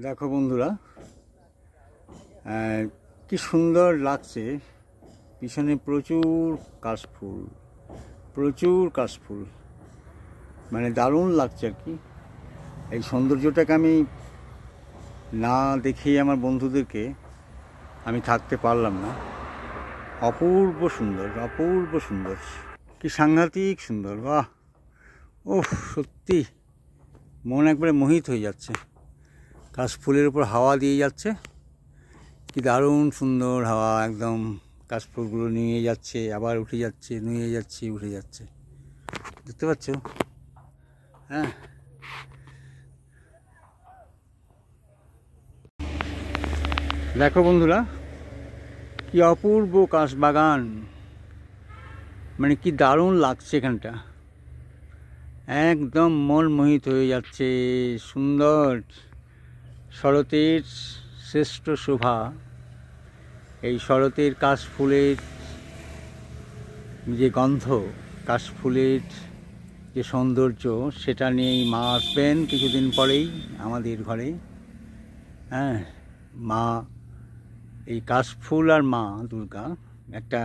দেখো বন্ধুরা, কি সুন্দর লাগছে। পিছনে প্রচুর কাশফুল, প্রচুর কাশফুল, মানে দারুণ লাগছে আর কি। এই সৌন্দর্যটাকে আমি না দেখেই আমার বন্ধুদেরকে আমি থাকতে পারলাম না। অপূর্ব সুন্দর, অপূর্ব সুন্দর, কি সাংঘাতিক সুন্দর। বাহ, ওহ, সত্যি মন একবারে মোহিত হয়ে যাচ্ছে। কাশফুলের উপর হাওয়া দিয়ে যাচ্ছে, কি দারুণ সুন্দর হাওয়া। একদম কাশফুলগুলো নিয়ে যাচ্ছে, আবার উঠে যাচ্ছে, নিয়ে যাচ্ছে, উঠে যাচ্ছে। দেখতে পাচ্ছ? হ্যাঁ, দেখো বন্ধুরা, কি অপূর্ব কাশবাগান, মানে কি দারুণ লাগছে এখানটা। একদম মন মোহিত হয়ে যাচ্ছে। সুন্দর শরতের শ্রেষ্ঠ শোভা, এই শরতের কাশফুলের যে গন্ধ, কাশফুলের যে সৌন্দর্য, সেটা নিয়েই মা আসবেন কিছুদিন পরেই আমাদের ঘরে। হ্যাঁ, মা, এই কাশফুল আর মা দুর্গা একটা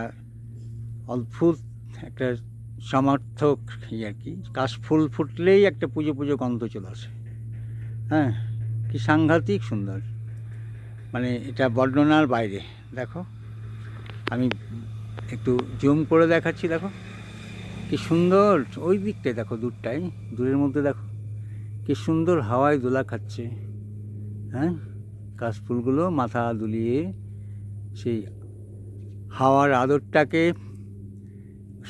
অদ্ভুত একটা সমার্থক আর কি। কাশফুল ফুটলেই একটা পুজো পুজো গন্ধ চলে আসে। হ্যাঁ, কি সাংঘাতিক সুন্দর, মানে এটা বর্ণনার বাইরে। দেখো, আমি একটু জুম করে দেখাচ্ছি। দেখো কি সুন্দর, ওই দিকটায় দেখো, দূরের মধ্যে দেখো কি সুন্দর হাওয়ায় দোলা খাচ্ছে। হ্যাঁ, কাশফুলগুলো মাথা দুলিয়ে সেই হাওয়ার আদরটাকে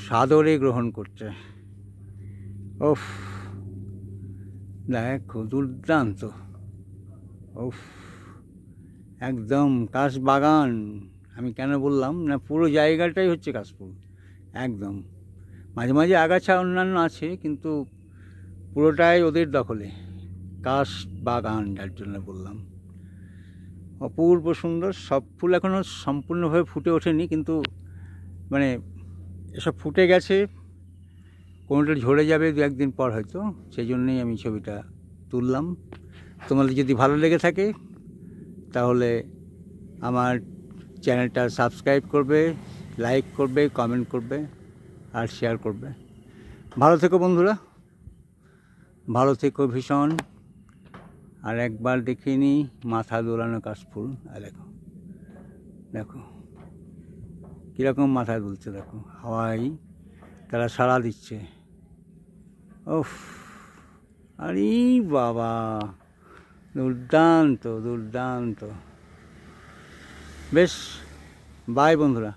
সাদরে গ্রহণ করছে। ওফ, দেখো দুর্দান্ত। ওফ, একদম কাশবাগান। আমি কেন বললাম না, পুরো জায়গাটাই হচ্ছে কাশফুল একদম। মাঝে মাঝে আগাছা অন্যান্য আছে, কিন্তু পুরোটাই ওদের দখলে। কাশবাগান, যার জন্য বললাম। অপূর্ব সুন্দর। সব ফুল এখনও সম্পূর্ণভাবে ফুটে ওঠেনি, কিন্তু মানে এসব ফুটে গেছে। কোনোটা ঝরে যাবে দু একদিন পর হয়তো, সেই জন্যেই আমি ছবিটা তুললাম। তোমাদের যদি ভালো লেগে থাকে তাহলে আমার চ্যানেলটা সাবস্ক্রাইব করবে, লাইক করবে, কমেন্ট করবে আর শেয়ার করবে। ভালো থেকো বন্ধুরা, ভালো থেকো ভীষণ। আর একবার দেখিয়ে নিই মাথা দোলানো কাশফুল। আর দেখো, দেখো কীরকম মাথা দুলছে, দেখো হাওয়ায় তারা সাড়া দিচ্ছে। ওফ, আরে বাবা, দুর্দান্ত দুর্দান্ত। বেশ, বাই বন্ধুরা।